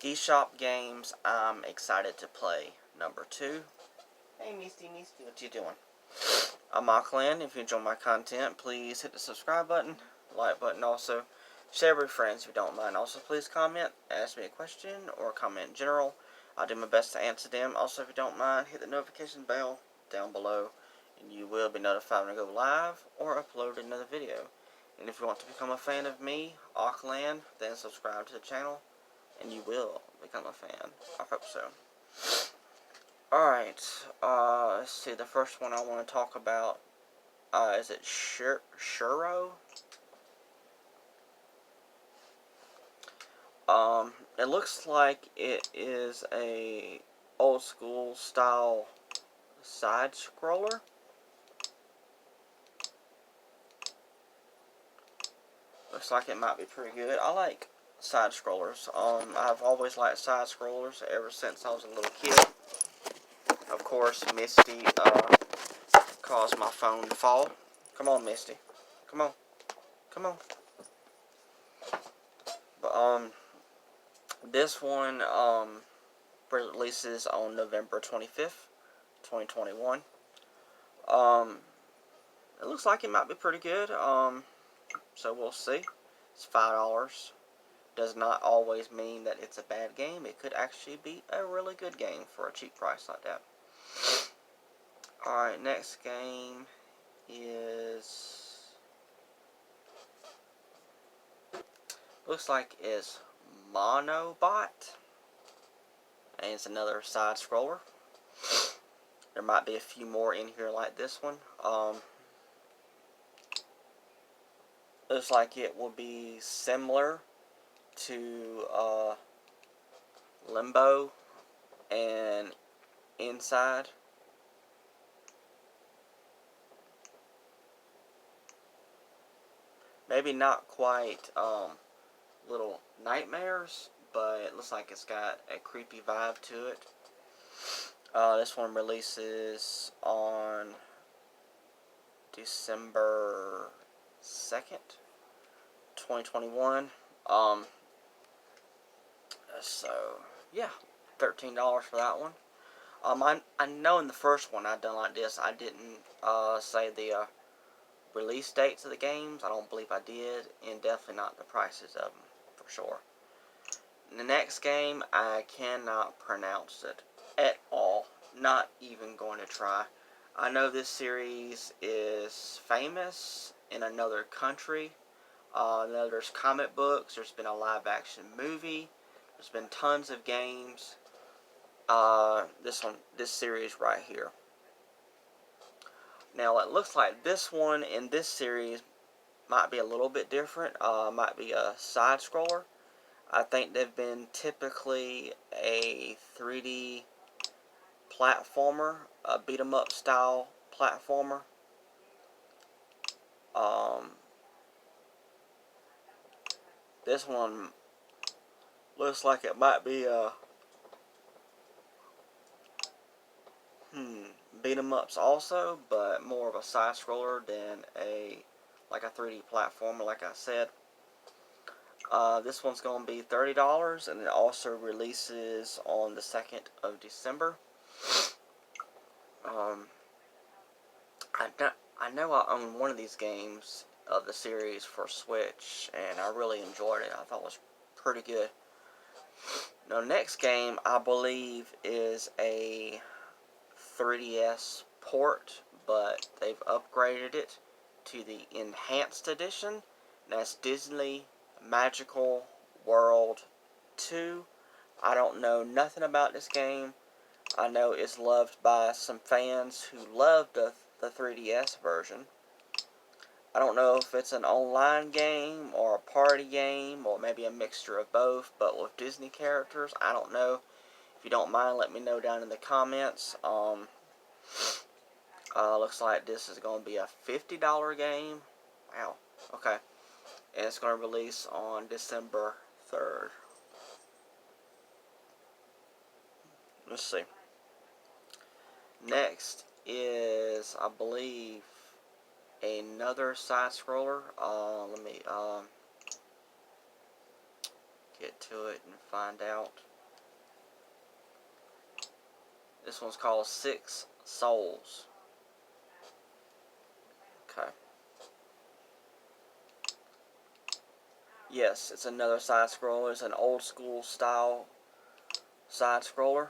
Eshop games, I'm excited to play number 2. Hey Misty, what you doing? I'm Auckland. If you enjoy my content, please hit the subscribe button, like button also. Share with friends if you don't mind. Also, please comment, ask me a question, or comment in general. I'll do my best to answer them. Also, if you don't mind, hit the notification bell down below, and you will be notified when I go live or upload another video. And if you want to become a fan of me, Auckland, then subscribe to the channel, and you will become a fan. I hope so. Alright, let's see, the first one I want to talk about, is it Shiuro? It looks like it is a old school style side-scroller. Looks like it might be pretty good. I like side-scrollers. I've always liked side-scrollers ever since I was a little kid. Of course, Misty, caused my phone to fall. Come on, Misty. Come on. Come on. But, this one, releases on November 25th, 2021. It looks like it might be pretty good. So we'll see. It's $5. Does not always mean that it's a bad game. It could actually be a really good game for a cheap price like that. Alright, next game is... looks like it's Monobot. And it's another side-scroller. There might be a few more in here like this one. Looks like it will be similar to Limbo and Inside. Maybe not quite Little Nightmares, but it looks like it's got a creepy vibe to it. This one releases on December 2nd, 2021. So, yeah, $13 for that one. I know in the first one I done like this, I didn't say the release dates of the games. I don't believe I did, and definitely not the prices of them, for sure. The next game, I cannot pronounce it at all. Not even going to try. I know this series is famous in another country. There's comic books. There's been a live-action movie. There's been tons of games. This series right here. Now, it looks like this one in this series might be a little bit different. Might be a side-scroller. I think they've been typically a 3D platformer, a beat-em-up style platformer. This one looks like it might be a beat-em-ups also, but more of a side-scroller than like a 3D platformer, like I said. This one's going to be $30, and it also releases on the 2nd of December. I know I own one of these games of the series for Switch, and I really enjoyed it. I thought it was pretty good. Now, next game, I believe, is a 3DS port, but they've upgraded it to the Enhanced Edition. That's Disney Magical World 2. I don't know nothing about this game. I know it's loved by some fans who love the 3DS version. I don't know if it's an online game or a party game or maybe a mixture of both, but with Disney characters, I don't know. If you don't mind, let me know down in the comments. Looks like this is going to be a $50 game. Wow. Okay. And it's going to release on December 3rd. Let's see. Next is, I believe, another side-scroller. Let me get to it and find out. This one's called Six Souls. Okay. Yes, it's another side-scroller. It's an old-school style side-scroller.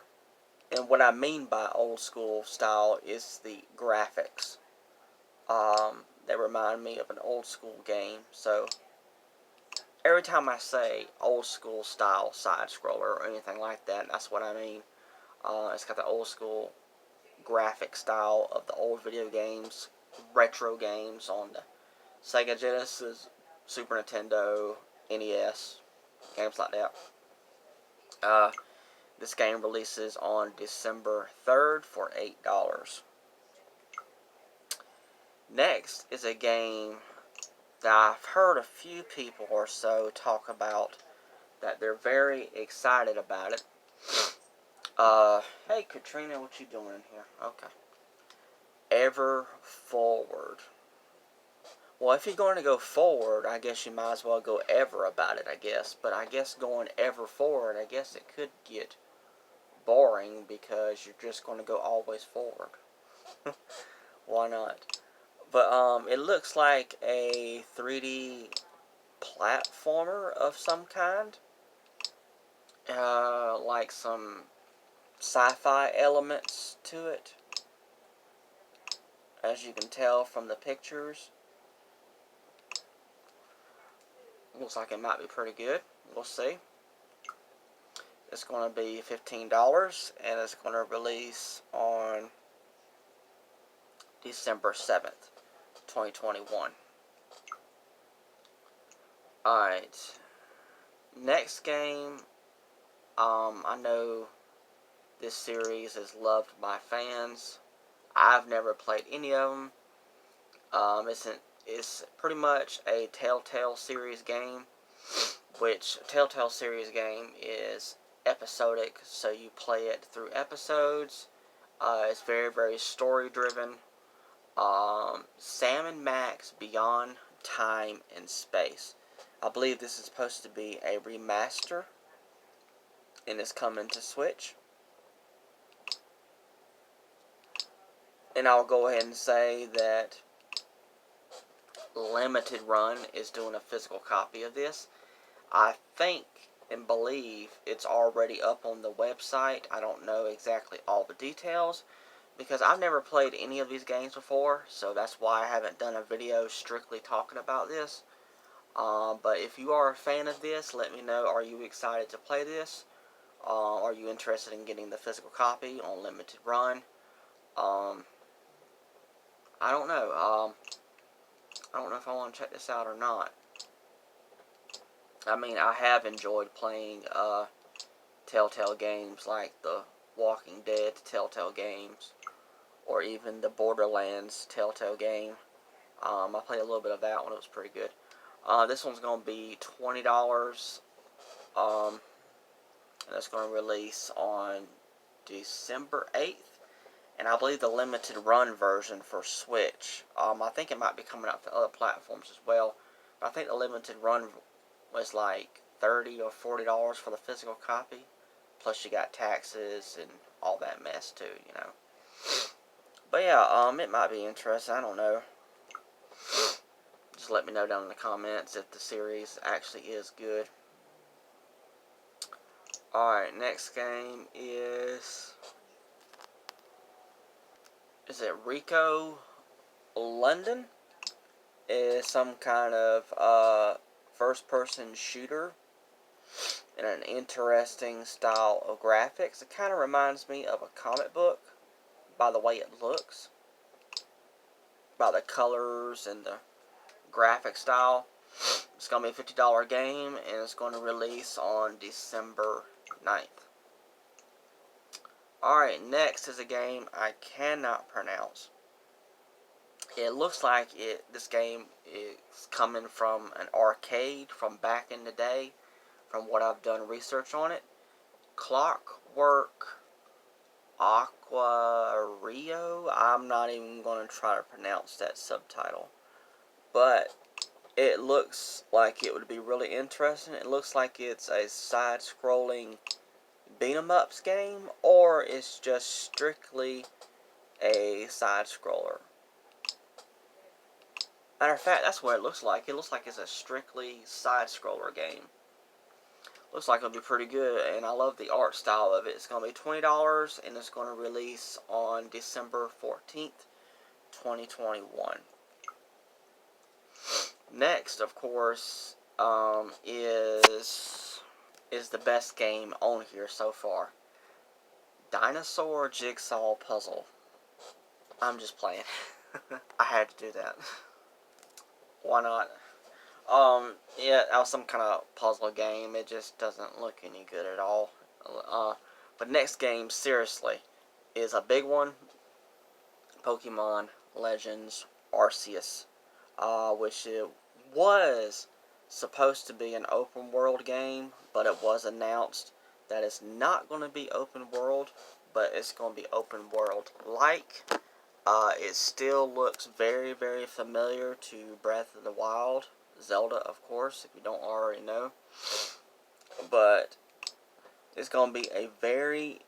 And what I mean by old-school style is the graphics. They remind me of an old-school game. So, every time I say old-school style side-scroller or anything like that, that's what I mean. It's got the old-school graphic style of the old video games, retro games on the Sega Genesis, Super Nintendo, NES, games like that. This game releases on December 3rd for $8. Next is a game that I've heard a few people or so talk about, that they're very excited about it. Hey Katrina, what you doing in here? Okay. Ever Forward. Well, if you're going to go forward, I guess you might as well go ever about it, I guess. But I guess going ever forward, I guess it could get boring because you're just going to go always forward. Why not? But it looks like a 3D platformer of some kind. Like some sci-fi elements to it, as you can tell from the pictures. Looks like it might be pretty good. We'll see. It's going to be $15, and it's going to release on December 7th, 2021. Alright. Next game. I know this series is loved by fans. I've never played any of them. It's pretty much a Telltale series game, which Telltale series game is episodic, so you play it through episodes. It's very, very story driven. Sam & Max Beyond Time and Space. I believe this is supposed to be a remaster, and it's coming to Switch. And I'll go ahead and say that Limited Run is doing a physical copy of this. I think and believe it's already up on the website. I don't know exactly all the details, because I've never played any of these games before, so that's why I haven't done a video strictly talking about this. But if you are a fan of this, let me know. Are you excited to play this? Are you interested in getting the physical copy on Limited Run? I don't know. I don't know if I want to check this out or not. I mean, I have enjoyed playing Telltale games like the Walking Dead Telltale games, or even the Borderlands Telltale game. I played a little bit of that one. It was pretty good. This one's going to be $20. And it's going to release on December 8th. And I believe the limited run version for Switch. I think it might be coming out to other platforms as well. But I think the limited run was like $30 or $40 for the physical copy. Plus you got taxes and all that mess too, you know. But yeah, it might be interesting. I don't know. Just let me know down in the comments if the series actually is good. Alright, next game is it Rico London? Is some kind of first-person shooter in an interesting style of graphics. It kind of reminds me of a comic book by the way it looks, by the colors and the graphic style. It's going to be a $50 game, and it's going to release on December 9th. Alright, next is a game I cannot pronounce. It looks like this game is coming from an arcade from back in the day, from what I've done research on it. Clockwork Aquario. I'm not even going to try to pronounce that subtitle. But it looks like it would be really interesting. It looks like it's a side-scrolling beat-em-ups game, or it's just strictly a side-scroller. Matter of fact, that's what it looks like. It looks like it's a strictly side-scroller game. Looks like it'll be pretty good, and I love the art style of it. It's going to be $20, and it's going to release on December 14th, 2021. Next, of course, is the best game on here so far. Dinosaur Jigsaw Puzzle. I'm just playing. I had to do that. Why not? Yeah, that was some kind of puzzle game. It just doesn't look any good at all. But next game, seriously, is a big one. Pokemon Legends Arceus. Which it was supposed to be an open world game, but it was announced that it's not going to be open world, but it's going to be open world like. It still looks very, very familiar to Breath of the Wild, Zelda, of course, if you don't already know. But it's going to be a very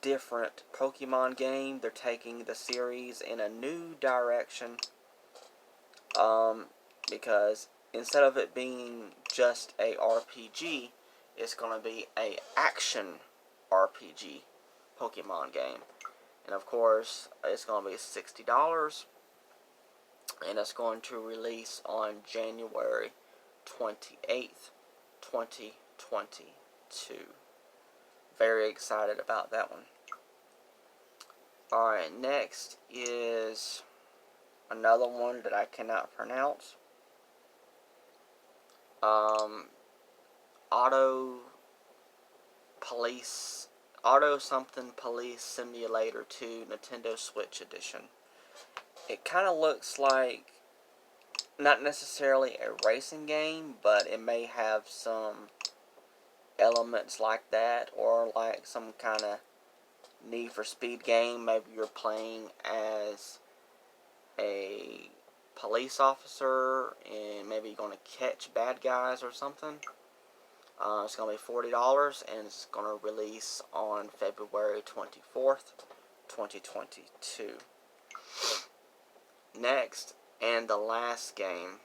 different Pokemon game. They're taking the series in a new direction. Because instead of it being just a RPG, it's going to be a action RPG Pokemon game. And of course, it's going to be $60, and it's going to release on January 28th, 2022. Very excited about that one. Alright, next is another one that I cannot pronounce. Auto something Police Simulator 2 Nintendo Switch Edition. It kind of looks like, not necessarily a racing game, but it may have some elements like that, or like some kind of Need for Speed game. Maybe you're playing as a police officer, and maybe you're going to catch bad guys or something. It's going to be $40, and it's going to release on February 24th, 2022. Next, and the last game.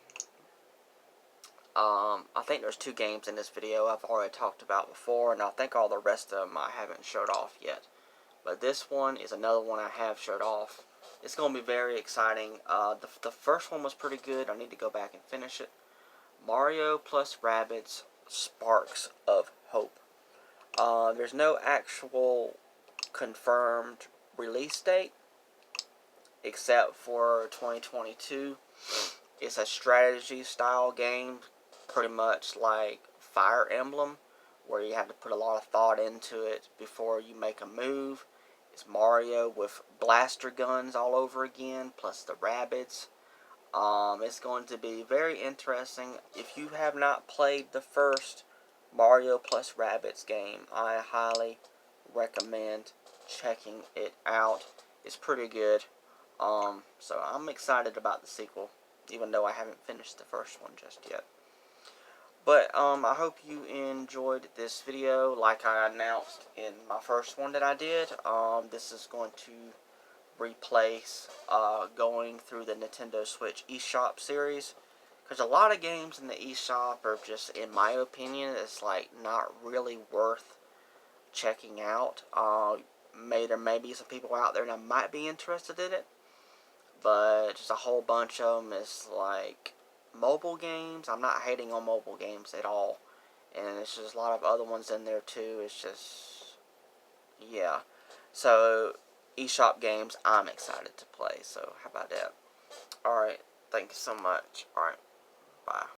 I think there's 2 games in this video I've already talked about before, and I think all the rest of them I haven't showed off yet. But this one is another one I have showed off. It's going to be very exciting. The first one was pretty good. I need to go back and finish it. Mario plus Rabbids Sparks of Hope. There's no actual confirmed release date, except for 2022. It's a strategy style game, pretty much like Fire Emblem, where you have to put a lot of thought into it before you make a move. It's Mario with blaster guns all over again, plus the Rabbids. It's going to be very interesting. If you have not played the first Mario plus Rabbids game, I highly recommend checking it out. It's pretty good. So I'm excited about the sequel, even though I haven't finished the first one just yet. But I hope you enjoyed this video. Like I announced in my first one that I did, this is going to replace going through the Nintendo Switch eShop series, because a lot of games in the eShop are just, in my opinion, it's like not really worth checking out. There may be some people out there that might be interested in it, but just a whole bunch of them is like mobile games. I'm not hating on mobile games at all, and it's just a lot of other ones in there too. It's just, yeah. So eShop games I'm excited to play, so how about that? Alright, thank you so much. Alright, bye.